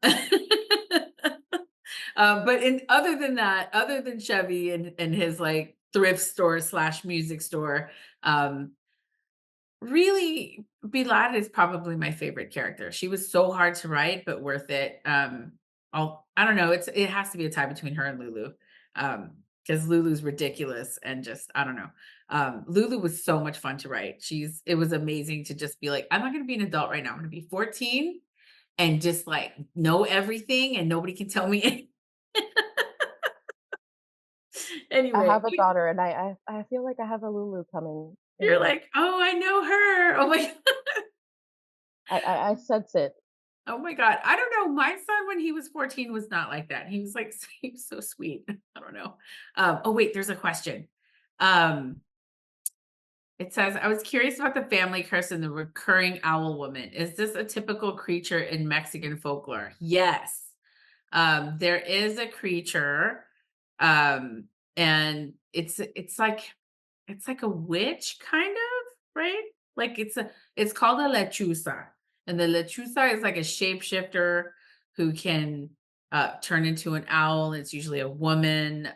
but in other than that, other than Chevy and his like thrift store slash music store, um, really Bilal is probably my favorite character. She was so hard to write, but worth it. I don't know. It has to be a tie between her and Lulu. Because Lulu's ridiculous and just I don't know. Lulu was so much fun to write. It was amazing to just be like, I'm not gonna be an adult right now. I'm gonna be 14 and just like know everything and nobody can tell me. I Anyway, have a daughter, and I feel like I have a Lulu coming you're in. like, oh, I know her. Oh my I sense it. Oh my god. I don't know. My son, when he was 14, was not like that. He was like, he was so sweet. I don't know. Oh wait, there's a question. Um, it says, I was curious about the family curse and the recurring owl woman. Is this a typical creature in Mexican folklore? Yes. There is a creature, um, and it's like a witch, kind of, right? Like it's called a lechuza, and the lechuza is like a shapeshifter who can turn into an owl. It's usually a woman.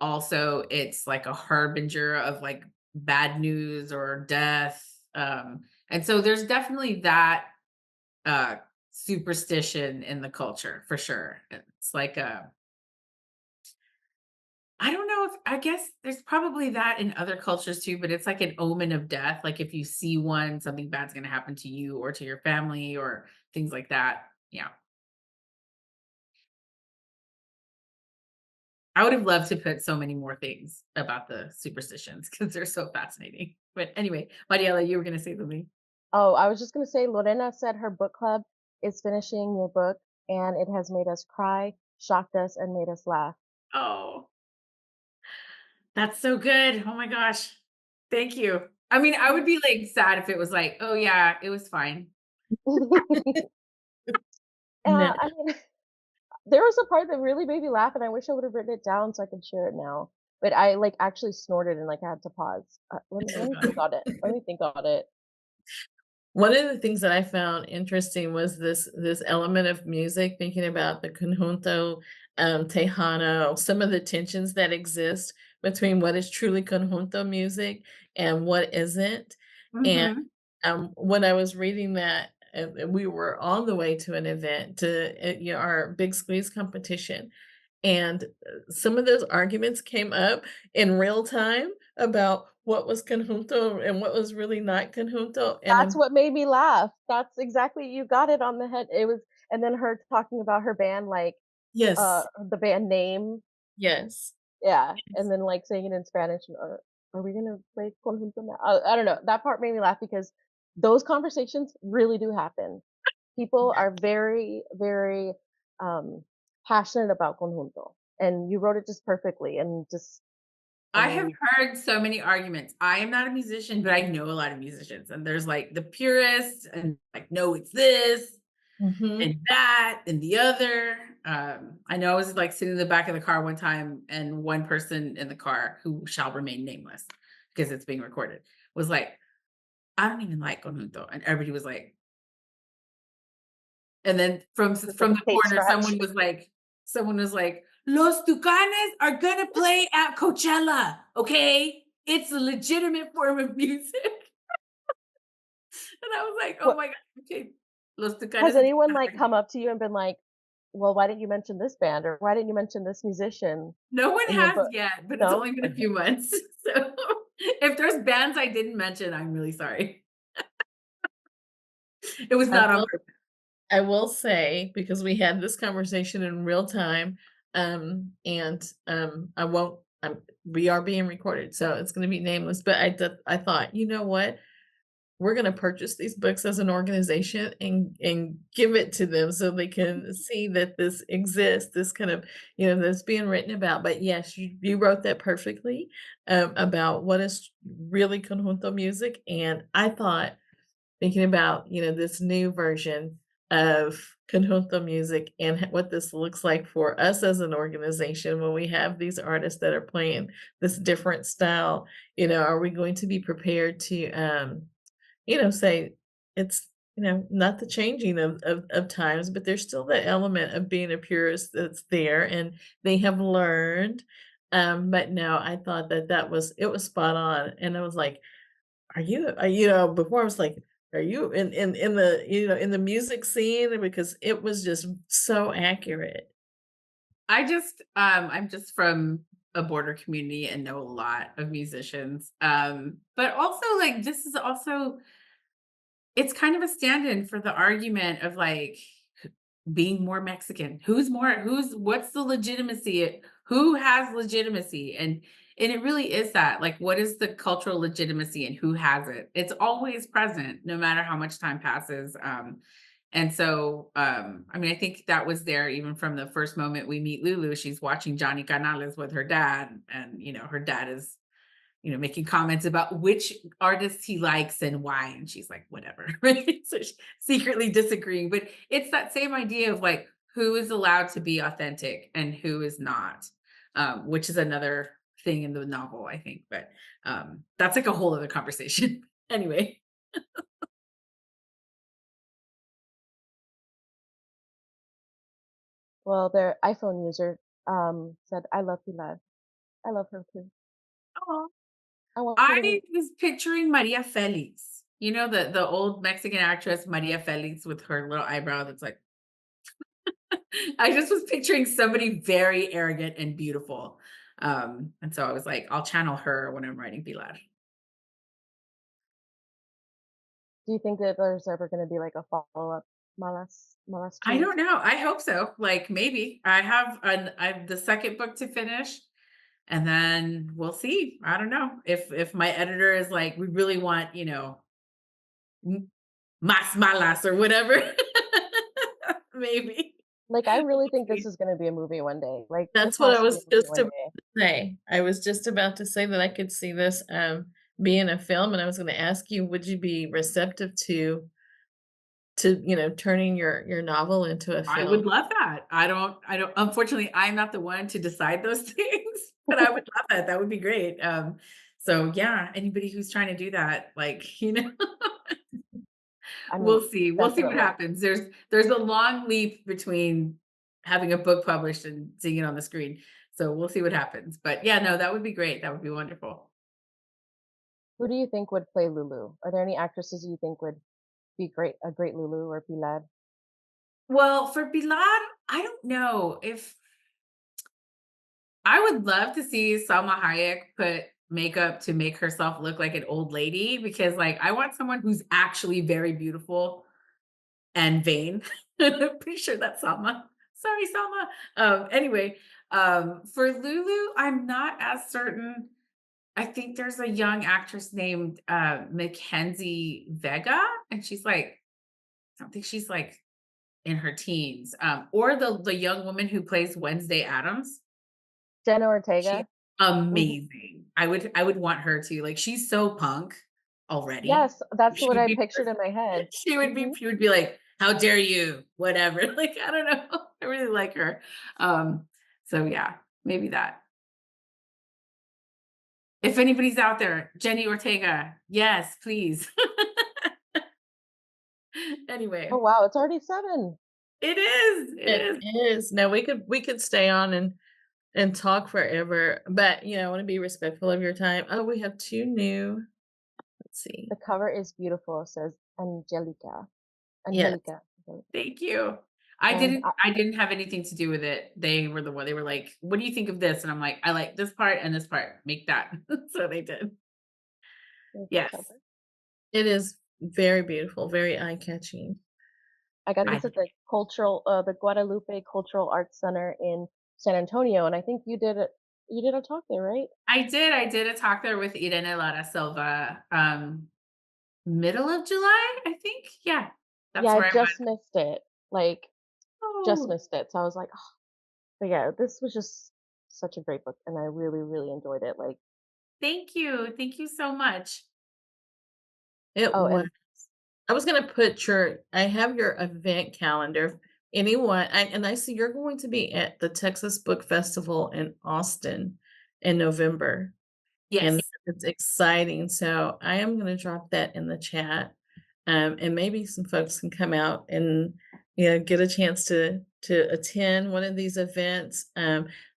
Also, it's like a harbinger of like bad news or death. And so there's definitely that uh superstition in the culture for sure. It's like a I don't know if I guess there's probably that in other cultures too, but it's like an omen of death. Like if you see one, something bad's going to happen to you or to your family or things like that. Yeah. I would have loved to put so many more things about the superstitions because they're so fascinating. But anyway, Mariela, you were going to say something. Oh, I was just gonna say, Lorena said her book club is finishing your book, and it has made us cry, shocked us, and made us laugh. Oh, that's so good. Oh my gosh. Thank you. I mean, I would be like sad if it was like, oh yeah, it was fine. No. I mean, there was a part that really made me laugh, and I wish I would have written it down so I could share it now. But I like actually snorted and like I had to pause. Let me think on it. Let me think on it. One of the things that I found interesting was this element of music, thinking about the conjunto, Tejano, some of the tensions that exist between what is truly conjunto music and what isn't. And Mhm. when I was reading that, and we were on the way to an event to our big squeeze competition, and some of those arguments came up in real time about what was conjunto and what was really not conjunto. And That's what made me laugh. That's exactly you got it on the head. It was, and then her talking about her band, like yes, the band name, yes, yeah, and yes, then like saying it in Spanish. Are we gonna play conjunto now? I don't know. That part made me laugh because those conversations really do happen. People yes. are very, very um, passionate about conjunto, and you wrote it just perfectly. And just, I I have mean, heard so many arguments. I am not a musician, but I know a lot of musicians, and there's like the purists, and like, no, it's this Mhm. and that and the other. I know I was like sitting in the back of the car one time, and one person in the car who shall remain nameless because it's being recorded was like, I don't even like conjunto, and everybody was like, and then it's like from a the face corner, scratch. someone was like, "Los Tucanes are gonna play at Coachella, okay? It's a legitimate form of music." And I was like, "Oh What my god, okay, Los has Tucanes." anyone like come up to you and been like, "Well, why didn't you mention this band or why didn't you mention this musician No one in your has book?" yet, but it's No? only been a Okay. few months. So if there's bands I didn't mention, I'm really sorry. It was I not on will purpose. I will say, because we had this conversation in real time, and, I won't we are being recorded, so it's gonna be nameless, but I thought, "You know what? we're going to purchase these books as an organization and give it to them so they can see that this exists, this kind of, that's being written about. But yes, you wrote that perfectly, about what is really conjunto music. And I thought, thinking about, this new version of conjunto music and what this looks like for us as an organization when we have these artists that are playing this different style, are we going to be prepared to, say it's, not the changing of times, but there's still that element of being a purist that's there, and they have learned. But no, I thought it was spot on. And I was like, before I was like, are you in the, in the music scene? Because it was just so accurate. I'm just from a border community and know a lot of musicians. But also like this is also it's kind of a stand-in for the argument of like being more Mexican. What's the legitimacy? Who has legitimacy? And it really is that. Like, what is the cultural legitimacy and who has it? It's always present, no matter how much time passes. And so I mean, I think that was there even from the first moment we meet Lulu. She's watching Johnny Canales with her dad, and her dad is making comments about which artists he likes and why. And she's like, whatever. Right. So she's secretly disagreeing. But it's that same idea of like who is allowed to be authentic and who is not, which is another thing in the novel, I think. But that's like a whole other conversation. Anyway. Well, their iPhone user said, "I love Pilar. I love her too. Oh, I want her to I win." was picturing Maria Felix, the old Mexican actress Maria Felix with her little eyebrow that's like I just was picturing somebody very arrogant and beautiful. And so I was like, I'll channel her when I'm writing Pilar. Do you think that there's ever going to be like a follow-up Malas I 2? don't know. I hope so. Like maybe I have the second book to finish, and then we'll see. I don't know if my editor is like, we really want, más malas or whatever. Maybe. Like, I We'll really think this see. is going to be a movie one day. Like, this That's what has I to be a was movie just one about day. to say. I was just about to say that I could see this, being a film, and I was gonna ask you, would you be receptive to, turning your novel into a I film? would love that. I don't unfortunately, I'm not the one to decide those things, but I would love that. That would be great. So yeah, anybody who's trying to do that, like, I mean, we'll see. We'll see what definitely. happens. There's a long leap between having a book published and seeing it on the screen. So we'll see what happens. But yeah, no, that would be great. That would be wonderful. Who do you think would play Lulu? Are there any actresses you think would be a great Lulu or Pilar? Well, for Pilar, I don't know if I would love to see Salma Hayek put makeup to make herself look like an old lady because, like, I want someone who's actually very beautiful and vain. I'm pretty sure that's Salma. Sorry, Salma. Anyway, for Lulu, I'm not as certain. I think there's a young actress named Mackenzie Vega, and she's like, I don't think she's like in her teens. Or the young woman who plays Wednesday Adams. Jenna She's Ortega? Mhm. amazing. I would want her to, like, she's so punk already. Yes, that's She what would I be pictured in perfect. my head. Mhm. She would be like, "How dare you?" Whatever. Like, I don't know. I really like her. So yeah, maybe that. If anybody's out there, Jenny Ortega, yes, please. Oh, Anyway, wow, it's already 7. it is. It It is. is. No, we could stay on and talk forever, but, I wanna be respectful of your time. Oh, we have 2 new, let's see. The cover is beautiful, it says Yes. Angelica. Thank you. And I didn't have anything to do with it. They were like, "What do you think of this?" And I'm like, "I like this part and this part. Make that." So they did. there's the Yes. cover. It is very beautiful, very eye-catching. I got I this at the Guadalupe Cultural Arts Center in San Antonio, and I think you did a talk there, right? I did a talk there with Irene Lara Silva. middle of July, I think. Yeah, that's Yeah, I where I went. just missed it. Like, just Oh, missed it. So I was like, oh, but yeah, this was just such a great book, and I really, really enjoyed it. Like, thank you. Thank you so much. It oh, was. and I was gonna put I have your event calendar. Anyone, and I see you're going to be at the Texas Book Festival in Austin in November, and Yes. it's exciting. So I am gonna drop that in the chat, and maybe some folks can come out and get a chance to attend one of these events.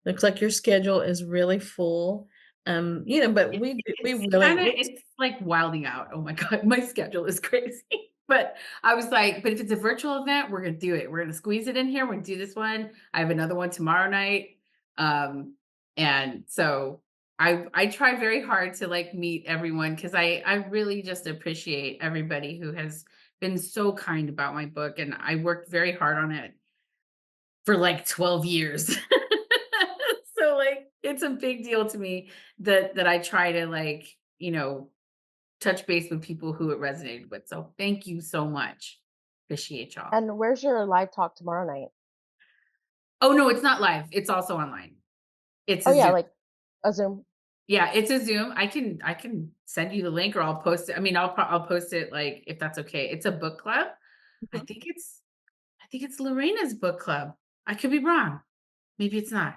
Looks like your schedule is really full. But It's we it's really kinda it's like wilding out. Oh my god, my schedule is crazy. But I was like, "But if it's a virtual event, we're gonna do it. We're gonna squeeze it in here. We're gonna do this one. I have another one tomorrow night." Um, and so I try very hard to, like, meet everyone because I really just appreciate everybody who has been so kind about my book, and I worked very hard on it for, like, 12 years. So, like, it's a big deal to me that I try to, like, touch base with people who it resonated with. So thank you so much. Appreciate y'all. and where's your live talk tomorrow night? Oh no, it's not live. It's also online. It's Oh a yeah, Zoom. like a Zoom. Yeah, it's a Zoom. I can send you the link or I'll post it. I mean, I'll post it like if that's okay. It's a book club. I Mhm. think it's I think it's Lorena's book club. I could be wrong. Maybe it's not.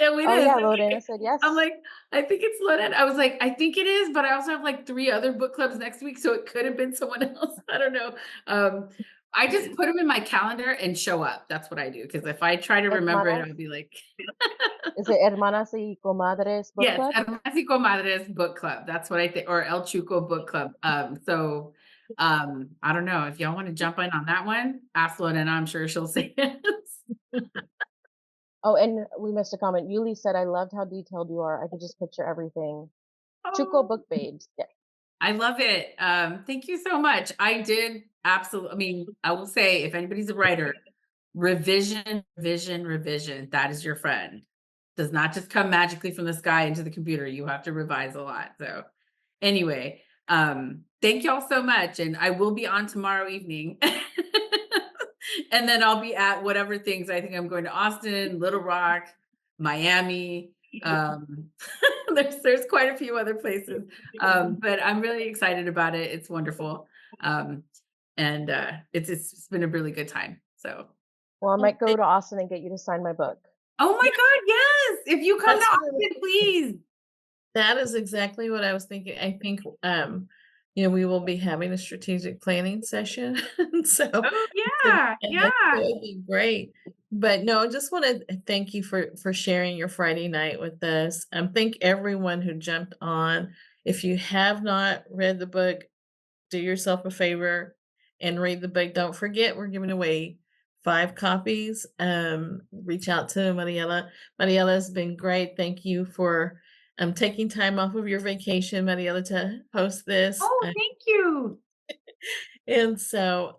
Oh, it Oh is. yeah, Lorena said I'm yes. like, I think it's loaded. I was like, I think it is, but I also have like 3 other book clubs next week, so it could have been someone else. I don't know. Um, I just put them in my calendar and show up. That's what I do. Because if I try to remember it, Hermanas. I'll be like, Is it Hermanas y Comadres Book yes, Club? Hermanas y Comadres Book Club. That's what I think, or El Chuco Book Club. I don't know if y'all want to jump in on that one. Ask Lorena, I'm sure she'll say yes. Oh, and we missed a comment. Yuli said, "I loved how detailed you are. I could just picture everything." Chuco Oh. Book Babes. Yeah. I love it. Thank you so much. I did absolutely. I mean, I will say, if anybody's a writer, revision, revision, revision. That is your friend. Does not just come magically from the sky into the computer. You have to revise a lot. So, anyway, thank y'all so much, and I will be on tomorrow evening, and then I'll be at whatever things. I think I'm going to Austin, Little Rock, Miami. Um, there's quite a few other places. But I'm really excited about it. It's wonderful. Um, and it's been a really good time. So, Well, I Well, might go to Austin and get you to sign my book. oh my God, yes! If you come to that's really Austin, please. That is exactly what I was thinking. I think, we will be having a strategic planning session. So, Oh so yeah, that yeah. would be great. But no, I just want to thank you for sharing your Friday night with us. Thank everyone who jumped on. If you have not read the book, do yourself a favor and read the book. Don't forget, we're giving away 5 copies. Reach out to Mariela. Mariela has been great. Thank you for taking time off of your vacation, Mariela, to host this. Oh, thank you. And so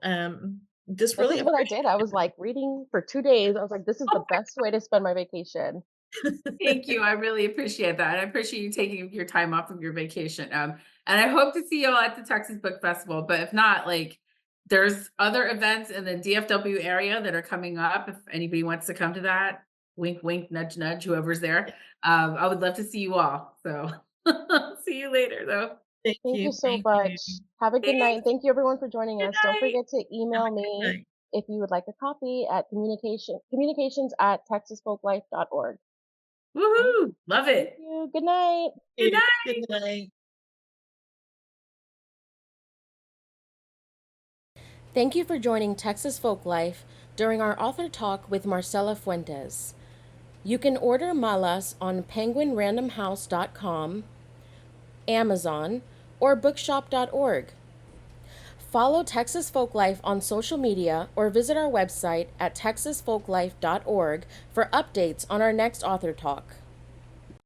just This really is what I did. I was like reading for 2 days. I was like, this is the Oh, best way to spend my vacation. thank you. I really appreciate that. And I appreciate you taking your time off of your vacation. And I hope to see you all at the Texas Book Festival. But if not, like there's other events in the DFW area that are coming up. If anybody wants to come to that, wink, wink, nudge, nudge, whoever's there. I would love to see you all. So see you later though. Thank Thank you you. so Thank you. much. Have a good night. Thanks. And thank you everyone for joining Good us. Don't night. forget to Have email a good me night. if you would like a copy at communications at texasfolklife.org. Okay. Woohoo. Love Thank it. you. Good night. Good night. Good night. Thank you for joining Texas Folklife during our author talk with Marcela Fuentes. You can order Malas on penguinrandomhouse.com, Amazon, or bookshop.org. Follow Texas Folklife on social media or visit our website at texasfolklife.org for updates on our next author talk.